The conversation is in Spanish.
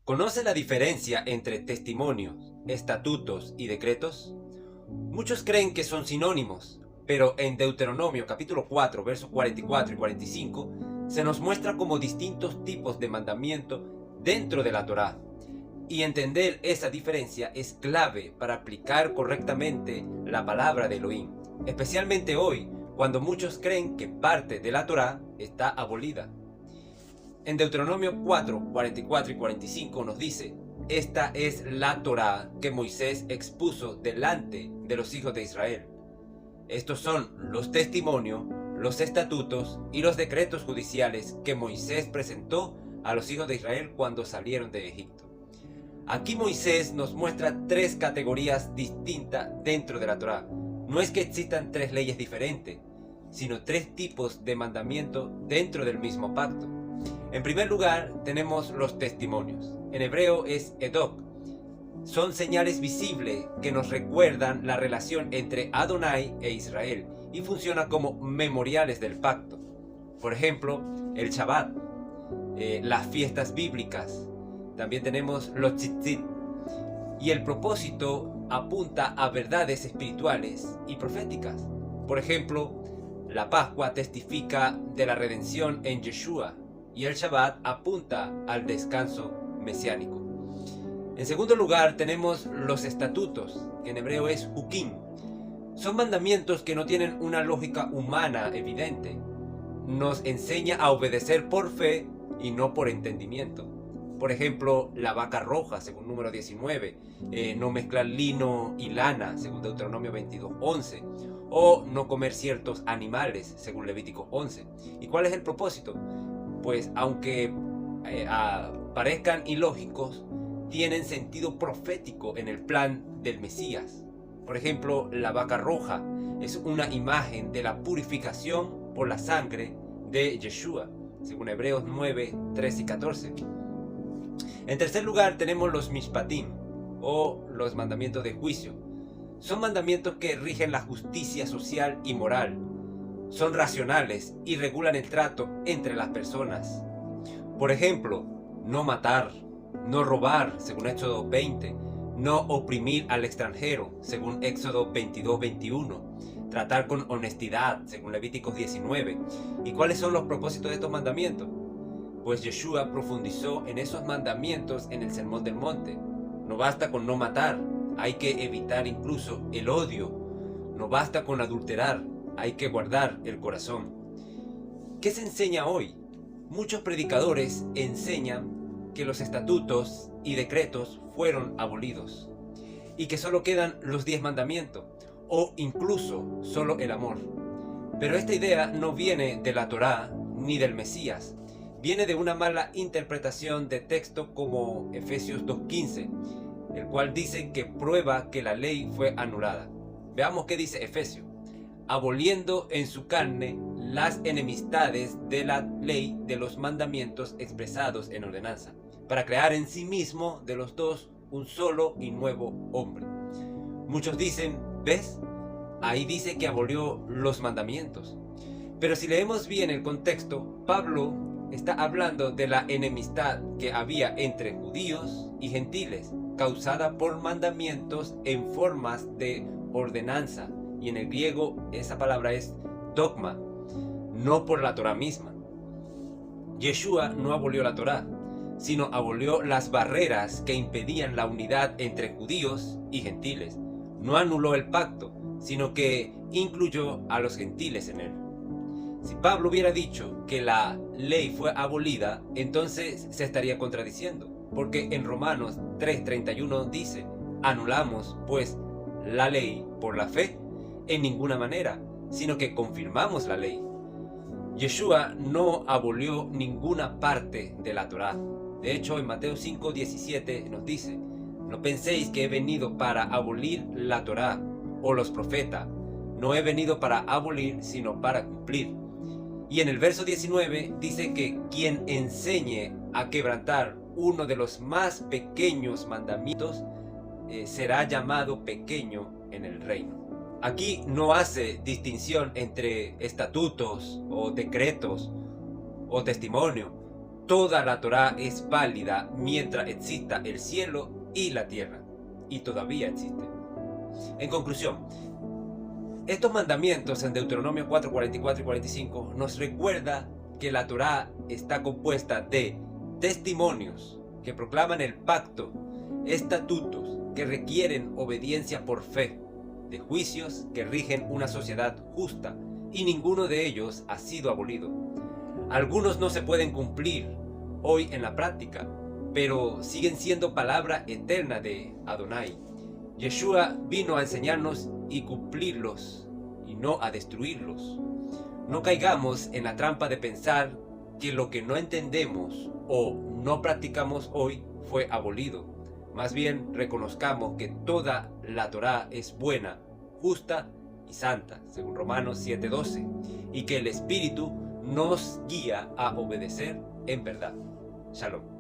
¿Conoce la diferencia entre testimonios, estatutos y decretos? Muchos creen que son sinónimos, pero en Deuteronomio capítulo 4, versos 44 y 45, se nos muestra como distintos tipos de mandamiento dentro de la Torá. Y entender esa diferencia es clave para aplicar correctamente la palabra de Elohim, especialmente hoy, cuando muchos creen que parte de la Torá está abolida. En Deuteronomio 4, 44 y 45 nos dice: esta es la Torá que Moisés expuso delante de los hijos de Israel. Estos son los testimonios, los estatutos y los decretos judiciales que Moisés presentó a los hijos de Israel cuando salieron de Egipto. Aquí Moisés nos muestra tres categorías distintas dentro de la Torá. No es que existan tres leyes diferentes, sino tres tipos de mandamiento dentro del mismo pacto. En primer lugar, tenemos los testimonios. En hebreo es edok. Son señales visibles que nos recuerdan la relación entre Adonai e Israel y funcionan como memoriales del pacto. Por ejemplo, el Shabbat, las fiestas bíblicas. También tenemos los tzitzit. Y el propósito apunta a verdades espirituales y proféticas. Por ejemplo, la Pascua testifica de la redención en Yeshua y el Shabbat apunta al descanso mesiánico. En segundo lugar tenemos los estatutos, que en hebreo es hukim. Son mandamientos que no tienen una lógica humana evidente. Nos enseña a obedecer por fe y no por entendimiento. Por ejemplo, la vaca roja, según número 19, no mezclar lino y lana, según Deuteronomio 22:11, o no comer ciertos animales, según Levítico 11. ¿Y cuál es el propósito? Pues aunque parezcan ilógicos, tienen sentido profético en el plan del Mesías. Por ejemplo, la vaca roja es una imagen de la purificación por la sangre de Yeshua, según Hebreos 9, 13 y 14. En tercer lugar tenemos los mishpatim, o los mandamientos de juicio. Son mandamientos que rigen la justicia social y moral. Son racionales y regulan el trato entre las personas. Por ejemplo, no matar, no robar, según Éxodo 20, no oprimir al extranjero, según Éxodo 22:21, tratar con honestidad, según Levíticos 19. ¿Y cuáles son los propósitos de estos mandamientos? Pues Yeshua profundizó en esos mandamientos en el Sermón del Monte. No basta con no matar, hay que evitar incluso el odio. No basta con adulterar, hay que guardar el corazón. ¿Qué se enseña hoy? Muchos predicadores enseñan que los estatutos y decretos fueron abolidos y que solo quedan los 10 mandamientos o incluso solo el amor. Pero esta idea no viene de la Torá ni del Mesías. Viene de una mala interpretación de texto como Efesios 2:15, el cual dice que prueba que la ley fue anulada. Veamos qué dice Efesios: aboliendo en su carne las enemistades de la ley de los mandamientos expresados en ordenanza, para crear en sí mismo de los dos un solo y nuevo hombre. Muchos dicen: ¿ves? Ahí dice que abolió los mandamientos. Pero si leemos bien el contexto, Pablo está hablando de la enemistad que había entre judíos y gentiles, causada por mandamientos en formas de ordenanza. Y en el griego esa palabra es dogma, no por la Torá misma. Yeshua no abolió la Torá, sino abolió las barreras que impedían la unidad entre judíos y gentiles. No anuló el pacto, sino que incluyó a los gentiles en él. Si Pablo hubiera dicho que la ley fue abolida, entonces se estaría contradiciendo, porque en Romanos 3:31 dice: anulamos pues la ley por la fe en ninguna manera, sino que confirmamos la ley. Yeshua no abolió ninguna parte de la Torá. De hecho, en Mateo 5:17 nos dice: no penséis que he venido para abolir la Torá o los profetas. No he venido para abolir, sino para cumplir. Y en el verso 19 dice que quien enseñe a quebrantar uno de los más pequeños mandamientos será llamado pequeño en el reino. Aquí no hace distinción entre estatutos o decretos o testimonio. toda la Torá es válida mientras exista el cielo y la tierra, y todavía existe. En conclusión, estos mandamientos en Deuteronomio 4, 44 y 45 nos recuerda que la Torá está compuesta de testimonios que proclaman el pacto, estatutos que requieren obediencia por fe, de juicios que rigen una sociedad justa, y ninguno de ellos ha sido abolido. Algunos no se pueden cumplir hoy en la práctica, pero siguen siendo palabra eterna de Adonai. Yeshua vino a enseñarnos y cumplirlos, y no a destruirlos. No caigamos en la trampa de pensar que lo que no entendemos o no practicamos hoy fue abolido. Más bien reconozcamos que toda la Torá es buena, justa y santa, según Romanos 7:12, y que el Espíritu nos guía a obedecer en verdad. Shalom.